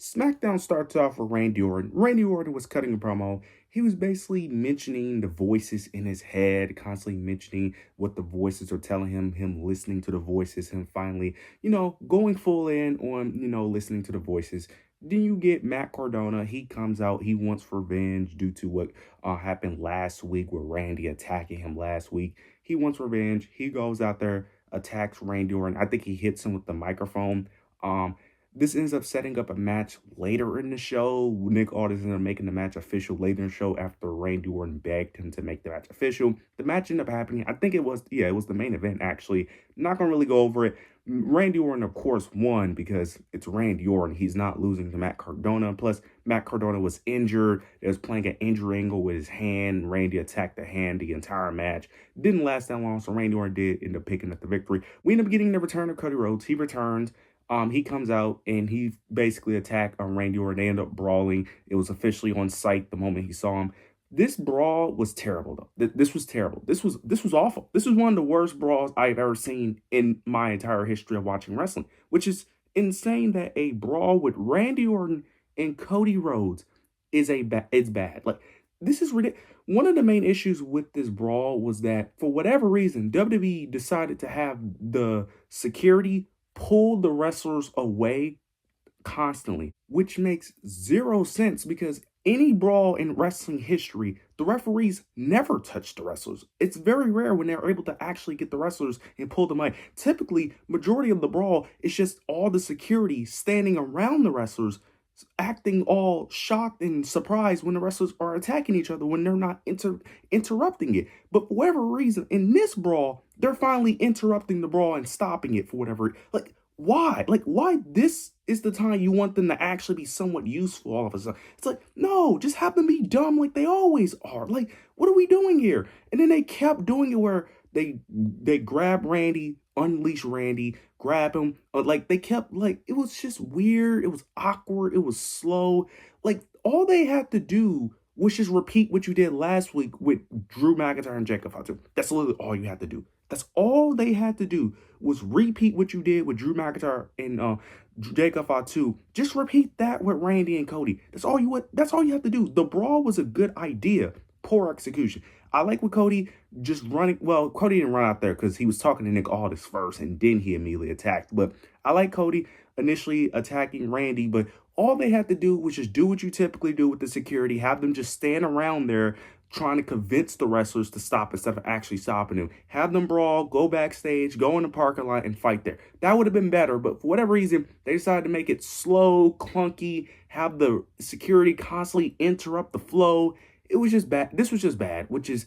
Smackdown starts off with Randy Orton. Randy Orton was cutting a promo. He was basically mentioning the voices in his head, constantly mentioning what the voices are telling him listening to the voices, him finally, going full in on, listening to the voices. Then you get Matt Cardona. He comes out. He wants revenge due to what happened last week with Randy attacking him last week. He wants revenge. He goes out there, attacks Randy Orton. I think he hits him with the microphone. Um, this ends up setting up a match later in the show. Nick Aldis ended up making the match official later in the show after Randy Orton begged him to make the match official. The match ended up happening. I think it was the main event actually. Not gonna really go over it. Randy Orton, of course, won because it's Randy Orton. He's not losing to Matt Cardona. Plus, Matt Cardona was injured. They was playing an injury angle with his hand. Randy attacked the hand the entire match. Didn't last that long, so Randy Orton did end up picking up the victory. We end up getting the return of Cody Rhodes. He returns. He comes out and he basically attacked Randy Orton. They end up brawling. It was officially on site the moment he saw him. This brawl was terrible, though. This was terrible. This was awful. This was one of the worst brawls I've ever seen in my entire history of watching wrestling, which is insane that a brawl with Randy Orton and Cody Rhodes it's bad. Like, this is ridiculous. One of the main issues with this brawl was that for whatever reason, WWE decided to have the security pull the wrestlers away constantly, which makes zero sense because any brawl in wrestling history, the referees never touch the wrestlers. It's very rare when they're able to actually get the wrestlers and pull them away. Typically, majority of the brawl is just all the security standing around the wrestlers, acting all shocked and surprised when the wrestlers are attacking each other when they're not interrupting it. But for whatever reason, in this brawl, they're finally interrupting the brawl and stopping it for whatever. Like, why? Like, why this is the time you want them to actually be somewhat useful all of a sudden? It's like, no, just have them be dumb like they always are. Like, what are we doing here? And then they kept doing it where they grab Randy, unleash Randy, grab him. Like, they kept, like, it was just weird. It was awkward. It was slow. Like, all they had to do was just repeat what you did last week with Drew McIntyre and Jacob Fatu. That's literally all you had to do. That's all they had to do was repeat what you did with Drew McIntyre and Jacob Fatu. Just repeat that with Randy and Cody. That's all you have to do. The brawl was a good idea. Poor execution. I like with Cody just running. Well, Cody didn't run out there because he was talking to Nick Aldis first, and then he immediately attacked. But I like Cody initially attacking Randy, but all they had to do was just do what you typically do with the security, have them just stand around there trying to convince the wrestlers to stop instead of actually stopping them. Have them brawl, go backstage, go in the parking lot and fight there. That would have been better, but for whatever reason, they decided to make it slow, clunky, have the security constantly interrupt the flow. It was just bad. This was just bad, which is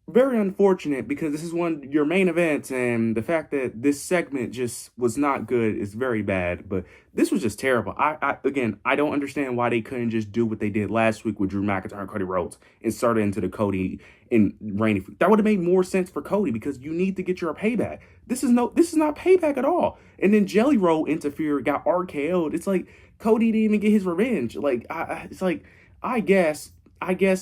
very unfortunate because this is one of your main events, and the fact that this segment just was not good is very bad. But this was just terrible. I don't understand why they couldn't just do what they did last week with Drew McIntyre and Cody Rhodes and start into the Cody and Randy. That would have made more sense for Cody because you need to get your payback. This is not payback at all. And then Jelly Roll interfered, got RKO'd. It's like Cody didn't even get his revenge. Like it's like I guess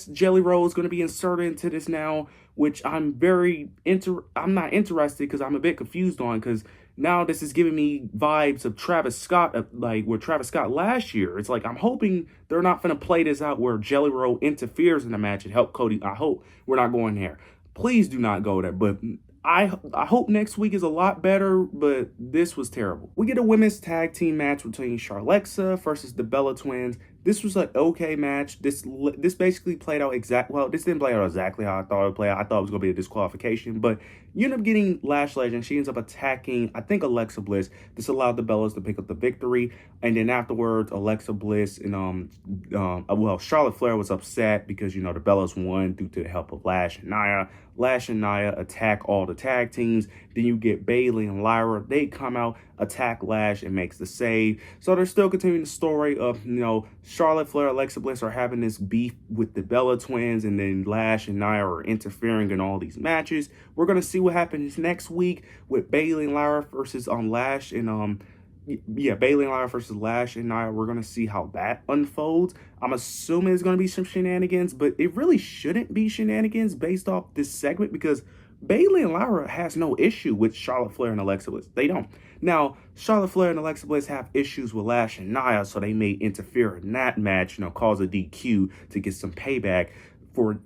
Jelly Roll is going to be inserted into this now, which I'm not interested because I'm a bit confused on because now this is giving me vibes of Travis Scott, like with Travis Scott last year. It's like I'm hoping they're not going to play this out where Jelly Roll interferes in the match and help Cody. I hope we're not going there. Please do not go there. But I hope next week is a lot better, but this was terrible. We get a women's tag team match between Charlexa versus the Bella Twins. This was an okay match. This basically played out this didn't play out exactly how I thought it would play out. I thought it was going to be a disqualification, but you end up getting Lash Legend. She ends up attacking, I think, Alexa Bliss. This allowed the Bellas to pick up the victory, and then afterwards, Alexa Bliss and Charlotte Flair was upset because the Bellas won due to the help of Lash and Nia. Lash and Nia attack all the tag teams. Then you get Bayley and Lyra. They come out, attack Lash, and makes the save. So they're still continuing the story of, Charlotte Flair, Alexa Bliss are having this beef with the Bella Twins, and then Lash and Nia are interfering in all these matches. We're going to see what happens next week with Bayley and Lyra versus Lash and Bayley and Lyra versus Lash and Nia. We're going to see how that unfolds. I'm assuming it's going to be some shenanigans, but it really shouldn't be shenanigans based off this segment because Bayley and Lyra has no issue with Charlotte Flair and Alexa Bliss. They don't. Now, Charlotte Flair and Alexa Bliss have issues with Lash and Nia, so they may interfere in that match, cause a DQ to get some payback for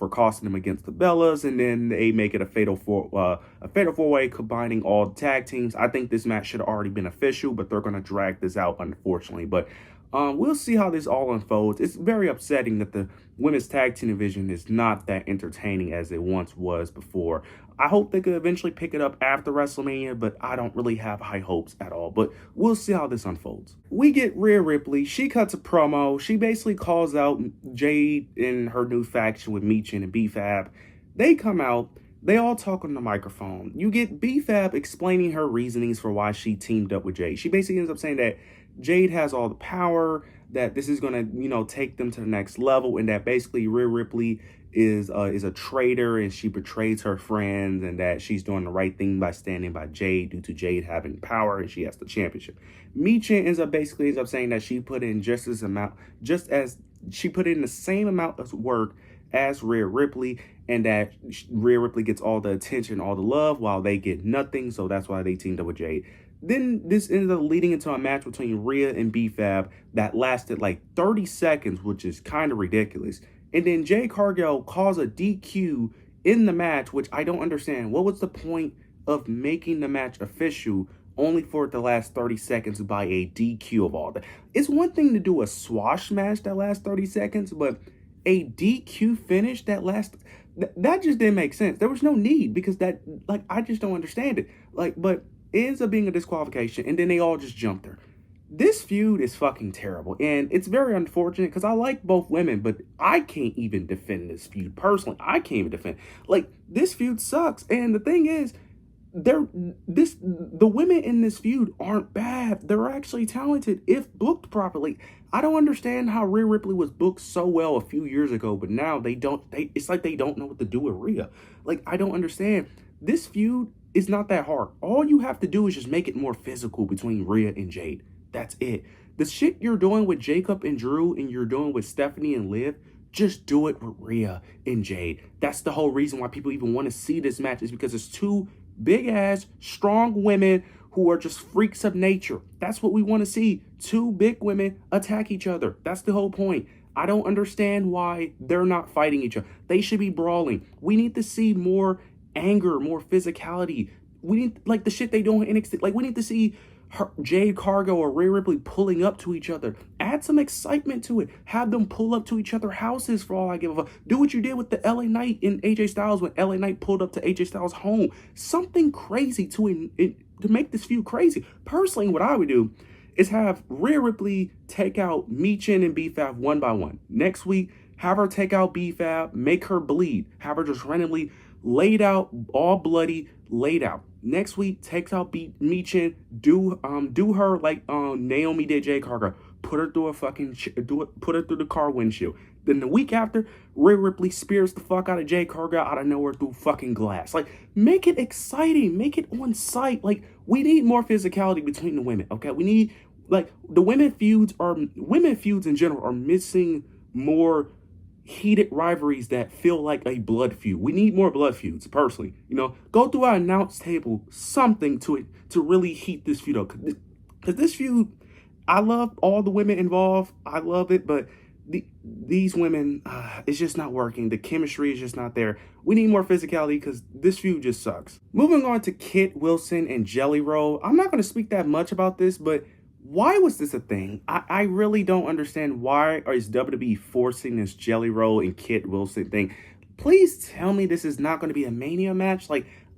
costing them against the Bellas, and then they make it a fatal four-way combining all the tag teams. I think this match should have already been official, but they're gonna drag this out, unfortunately. But we'll see how this all unfolds. It's very upsetting that the women's tag team division is not that entertaining as it once was before. I hope they could eventually pick it up after WrestleMania, but I don't really have high hopes at all. But we'll see how this unfolds. We get Rhea Ripley. She cuts a promo. She basically calls out Jade and her new faction with Michin and B-Fab. They come out. They all talk on the microphone. You get B-Fab explaining her reasonings for why she teamed up with Jade. She basically ends up saying that Jade has all the power, that this is going to, take them to the next level, and that basically Rhea Ripley is a traitor and she betrays her friends, and that she's doing the right thing by standing by Jade due to Jade having power and she has the championship. Michin ends up saying that she put in just as she put in the same amount of work as Rhea Ripley, and that Rhea Ripley gets all the attention, all the love, while they get nothing, so that's why they teamed up with Jade. Then this ended up leading into a match between Rhea and B-Fab that lasted like 30 seconds, which is kind of ridiculous. And then Jade Cargill calls a DQ in the match, which I don't understand. What was the point of making the match official only for it to last 30 seconds by a DQ of all that? It's one thing to do a swash match that lasts 30 seconds, but a DQ finish that lasts... That just didn't make sense. There was no need, because I just don't understand it. But it ends up being a disqualification, and then they all just jumped her. This feud is fucking terrible, and it's very unfortunate because I like both women, but I can't even defend this feud personally. I can't even defend. This feud sucks, and the thing is, the women in this feud aren't bad. They're actually talented if booked properly. I don't understand how Rhea Ripley was booked so well a few years ago, but now they don't. It's like they don't know what to do with Rhea. I don't understand. This feud is not that hard. All you have to do is just make it more physical between Rhea and Jade. That's it. The shit you're doing with Jacob and Drew and you're doing with Stephanie and Liv, just do it with Rhea and Jade. That's the whole reason why people even want to see this match, is because it's two big-ass, strong women who are just freaks of nature. That's what we want to see. Two big women attack each other. That's the whole point. I don't understand why they're not fighting each other. They should be brawling. We need to see more anger, more physicality. We need, the shit they do in NXT. We need to see Jade Cargill or Rhea Ripley pulling up to each other. Add some excitement to it. Have them pull up to each other's houses, for all I give a fuck. Do what you did with the LA Knight and AJ Styles when LA Knight pulled up to AJ Styles' home. Something crazy to make this feud crazy. Personally, what I would do is have Rhea Ripley take out Michin and B-Fab one by one. Next week, have her take out B-Fab, make her bleed. Have her just randomly laid out, all bloody, laid out. Next week, takes out Michin, do her like Naomi did Jade Cargill. Put her through put her through the car windshield. Then the week after, Rhea Ripley spears the fuck out of Jade Cargill out of nowhere through fucking glass. Make it exciting. Make it on site. We need more physicality between the women, okay? We need, the women feuds in general are missing more heated rivalries that feel like a blood feud. We need more blood feuds, personally. Go through our announce table, something to it to really heat this feud up. Because this feud, I love all the women involved. I love it, but these women, it's just not working. The chemistry is just not there. We need more physicality because this feud just sucks. Moving on to Kit Wilson and Jelly Roll. I'm not going to speak that much about this, but why was this a thing? I really don't understand why is WWE forcing this Jelly Roll and Kit Wilson thing. Please tell me this is not going to be a Mania match.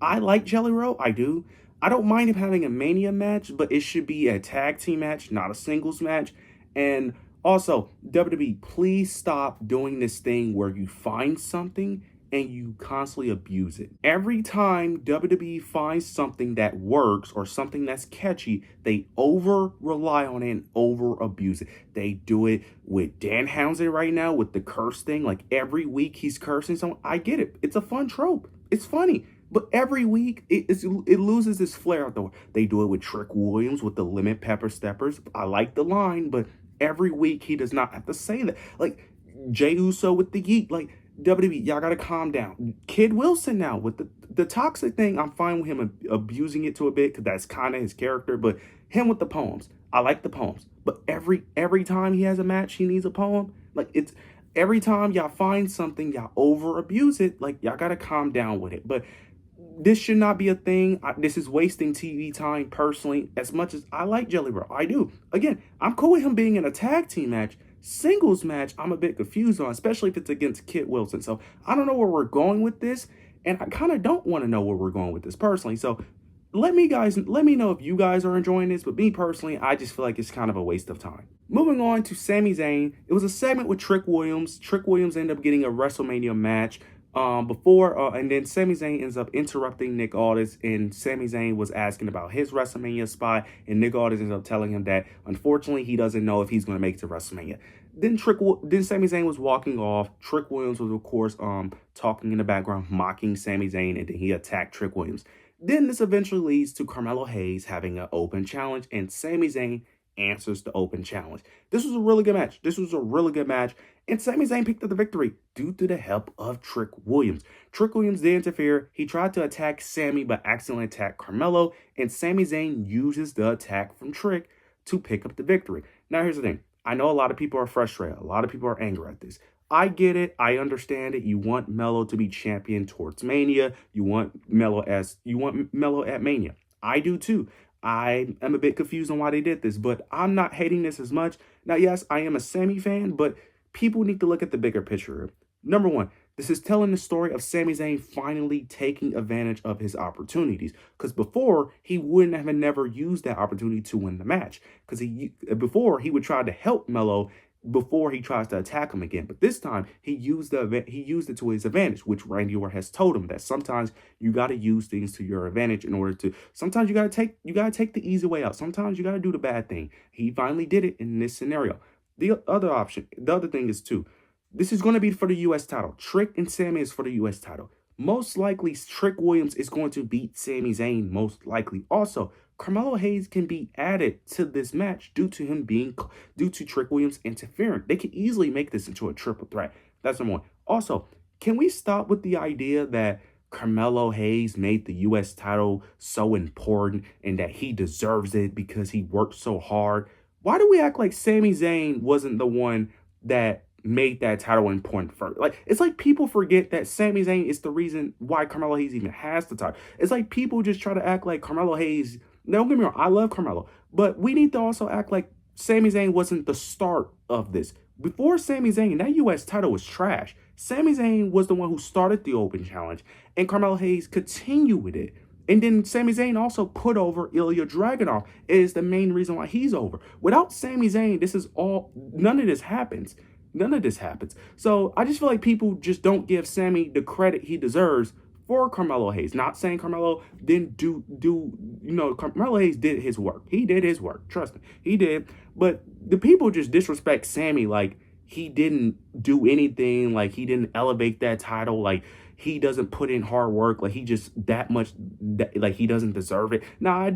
I like Jelly Roll. I do. I don't mind him having a Mania match, but it should be a tag team match, not a singles match. And also, WWE, please stop doing this thing where you find something and you constantly abuse it. Every time WWE finds something that works or something that's catchy, they over-rely on it and over-abuse it. They do it with Dan Housen right now with the curse thing. Every week he's cursing someone. I get it. It's a fun trope. It's funny. But every week, it loses its flair out the way. They do it with Trick Williams with the Lemon Pepper Steppers. I like the line, but every week he does not have to say that. Jey Uso with the Yeet. WWE, y'all gotta calm down. Kid Wilson now with the toxic thing, I'm fine with him abusing it to a bit because that's kind of his character. But him with the poems, I like the poems. But every time he has a match, he needs a poem. Like it's every time y'all find something, y'all over abuse it. Like y'all gotta calm down with it. But this should not be a thing. This is wasting TV time personally. As much as I like Jelly Roll, I do. Again, I'm cool with him being in a tag team match. Singles match, I'm a bit confused on, especially if it's against Kit Wilson. So I don't know where we're going with this, and I kind of don't want to know where we're going with this personally. So let me know if you guys are enjoying this. But me personally, I just feel like it's kind of a waste of time. Moving on to Sami Zayn, it was a segment with Trick Williams. Trick Williams ended up getting a WrestleMania match. And then Sami Zayn ends up interrupting Nick Aldis, and Sami Zayn was asking about his WrestleMania spot, and Nick Aldis ends up telling him that unfortunately he doesn't know if he's going to make it to WrestleMania. Then Sami Zayn was walking off. Trick Williams was of course talking in the background, mocking Sami Zayn, and then he attacked Trick Williams. Then this eventually leads to Carmelo Hayes having an open challenge, and Sami Zayn answers the open challenge. This was a really good match. And Sami Zayn picked up the victory due to the help of Trick Williams. Trick Williams did interfere. He tried to attack Sami, but accidentally attacked Carmelo, and Sami Zayn uses the attack from Trick to pick up the victory. Now, here's the thing. I know a lot of people are frustrated. A lot of people are angry at this. I get it. I understand it. You want Melo to be champion towards Mania. You want Melo at Mania. I do too. I am a bit confused on why they did this, but I'm not hating this as much. Now, yes, I am a Sami fan, but people need to look at the bigger picture. Number one, this is telling the story of Sami Zayn finally taking advantage of his opportunities. Because before, he wouldn't have never used that opportunity to win the match. Because before, he would try to help Melo before he tries to attack him again. But this time, he used it to his advantage, which Randy Orton has told him that sometimes you got to use things to your advantage in order to, sometimes you got to take the easy way out. Sometimes you got to do the bad thing. He finally did it in this scenario. The other thing is too, this is going to be for the U.S. title. Trick and Sami is for the U.S. title. Most likely, Trick Williams is going to beat Sami Zayn, most likely. Also, Carmelo Hayes can be added to this match due to Trick Williams interfering. They could easily make this into a triple threat. That's number one. Also, can we stop with the idea that Carmelo Hayes made the U.S. title so important and that he deserves it because he worked so hard? Why do we act like Sami Zayn wasn't the one that made that title important first? Like, it's like people forget that Sami Zayn is the reason why Carmelo Hayes even has the title. It's like people just try to act like Carmelo Hayes. Don't get me wrong, I love Carmelo, but we need to also act like Sami Zayn wasn't the start of this. Before Sami Zayn, that U.S. title was trash. Sami Zayn was the one who started the open challenge, and Carmelo Hayes continued with it. And then Sami Zayn also put over Ilya Dragunov. It is the main reason why he's over. Without Sami Zayn, none of this happens. None of this happens. So I just feel like people just don't give Sami the credit he deserves for Carmelo Hayes. Not saying Carmelo didn't Carmelo Hayes did his work. He did his work. Trust me, he did. But the people just disrespect Sami like he didn't do anything, like he didn't elevate that title, like he doesn't put in hard work, like he just like he doesn't deserve it. Now, I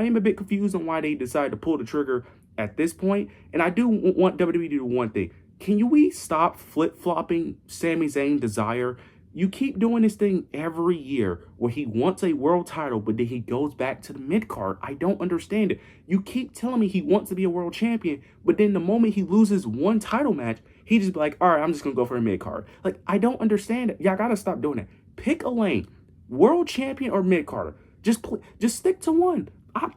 am a bit confused on why they decided to pull the trigger at this point, and I do want WWE to do one thing. Can we stop flip-flopping Sami Zayn desire? You keep doing this thing every year where he wants a world title, but then he goes back to the mid-card. I don't understand it. You keep telling me he wants to be a world champion, but then the moment he loses one title match, he just be like, all right, I'm just going to go for a mid-card. Like, I don't understand it. Y'all got to stop doing it. Pick a lane. World champion or mid-carder. Just stick to one.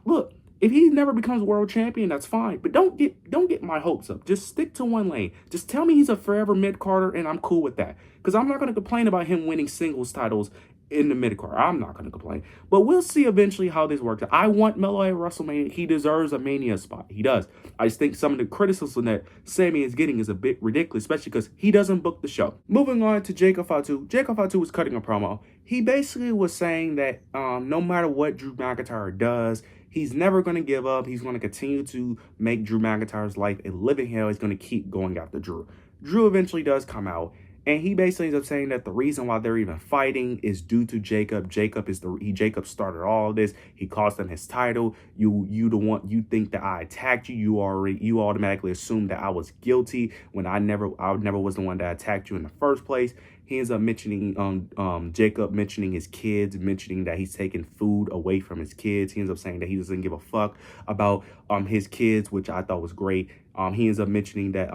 Look, if he never becomes world champion, that's fine. But don't get my hopes up. Just stick to one lane. Just tell me he's a forever mid-carder, and I'm cool with that. Because I'm not going to complain about him winning singles titles in the mid-card. I'm not going to complain. But we'll see eventually how this works. I want Melo at WrestleMania. He deserves a Mania spot. He does. I just think some of the criticism that Sami is getting is a bit ridiculous, especially because he doesn't book the show. Moving on to Jacob Fatu. Jacob Fatu was cutting a promo. He basically was saying that no matter what Drew McIntyre does, he's never going to give up. He's going to continue to make Drew McIntyre's life a living hell. He's going to keep going after Drew. Drew eventually does come out, And he basically ends up saying that the reason why they're even fighting is due to Jacob. Jacob started all of this. He cost them his title. You the one, you think that I attacked you. You automatically assume that I was guilty when I never was the one that attacked you in the first place. He ends up mentioning Jacob mentioning his kids, mentioning that he's taking food away from his kids. He ends up saying that he doesn't give a fuck about his kids, which I thought was great. He ends up mentioning that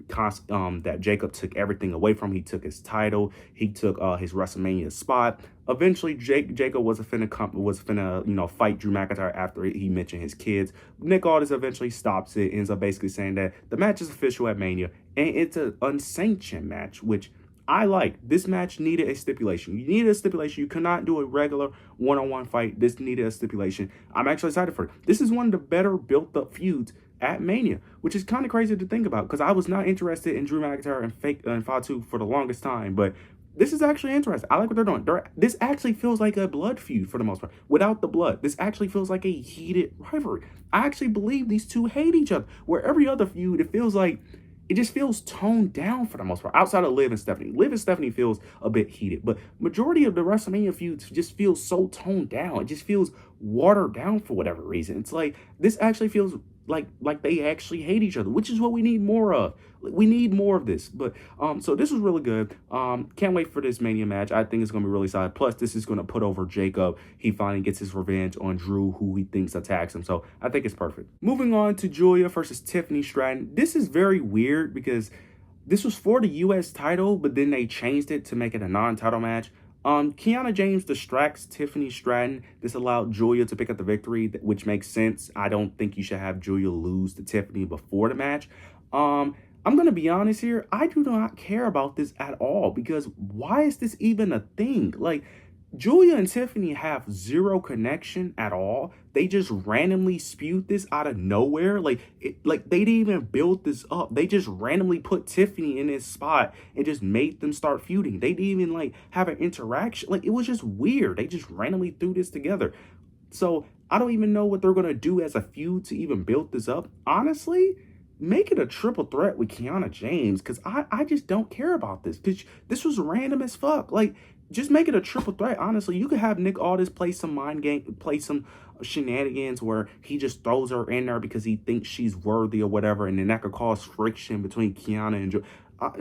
that Jacob took everything away from him. He took his title. He took his WrestleMania spot. Eventually, Jacob was finna fight Drew McIntyre after he mentioned his kids. Nick Aldis eventually stops it. Ends up basically saying that the match is official at Mania, and it's an unsanctioned match, which I like. This match needed a stipulation. You needed a stipulation. You cannot do a regular one-on-one fight. This needed a stipulation. I'm actually excited for it. This is one of the better built-up feuds at Mania, which is kind of crazy to think about because I was not interested in Drew McIntyre and Fatu for the longest time, but this is actually interesting. I like what they're doing. This actually feels like a blood feud for the most part. Without the blood, this actually feels like a heated rivalry. I actually believe these two hate each other. Where every other feud, it just feels toned down for the most part. Outside of Liv and Stephanie. Liv and Stephanie feels a bit heated, but majority of the WrestleMania feuds just feels so toned down. It just feels watered down for whatever reason. It's like this actually feels like they actually hate each other, which is what we need more of. We need more of this. But so this was really good. Can't wait for this Mania match. I think it's gonna be really solid. Plus, this is gonna put over Jacob. He finally gets his revenge on Drew, who he thinks attacks him. So I think it's perfect. Moving on to Julia versus Tiffany Stratton. This is very weird because this was for the US title, but then they changed it to make it a non-title match. Kiana James distracts Tiffany Stratton. This allowed Julia to pick up the victory, which makes sense. I don't think you should have Julia lose to Tiffany before the match. I'm going to be honest here. I do not care about this at all because why is this even a thing? Like, Julia and Tiffany have zero connection at all. They just randomly spewed this out of nowhere. Like they didn't even build this up. They just randomly put Tiffany in this spot and just made them start feuding. They didn't even have an interaction. Like, it was just weird. They just randomly threw this together. So I don't even know what they're gonna do as a feud to even build this up. Honestly, make it a triple threat with Kiana James, because I just don't care about this. Because this was random as fuck. Like, just make it a triple threat. Honestly, you could have Nick Aldis play some mind game, play some shenanigans where he just throws her in there because he thinks she's worthy or whatever, and then that could cause friction between Kiana and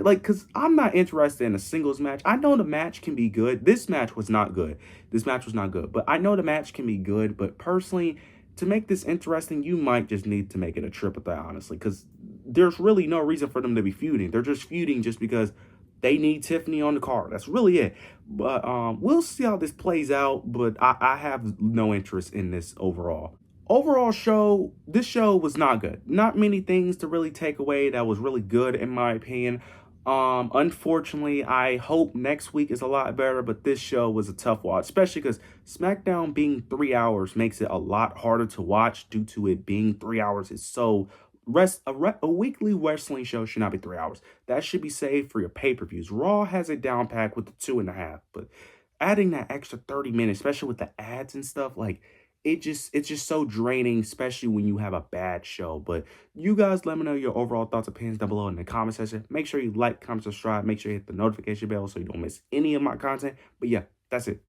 because I'm not interested in a singles match. I know the match can be good. This match was not good. This match was not good. But I know the match can be good. But personally, to make this interesting, you might just need to make it a triple threat, honestly, because there's really no reason for them to be feuding. They're just feuding just because they need Tiffany on the card. That's really it. But we'll see how this plays out. But I have no interest in this overall. This show was not good. Not many things to really take away that was really good in my opinion. Unfortunately, I hope next week is a lot better, but this show was a tough watch, especially because SmackDown being 3 hours makes it a lot harder to watch due to it being 3 hours. It's so a weekly wrestling show should not be 3 hours. That should be saved for your pay-per-views. Raw has it down packed with the 2.5, but adding that extra 30 minutes, especially with the ads and stuff, like it's just so draining, especially when you have a bad show. But you guys let me know your overall thoughts, opinions down below in the comment section. Make sure you like, comment, subscribe. Make sure you hit the notification bell so you don't miss any of my content. But yeah, that's it.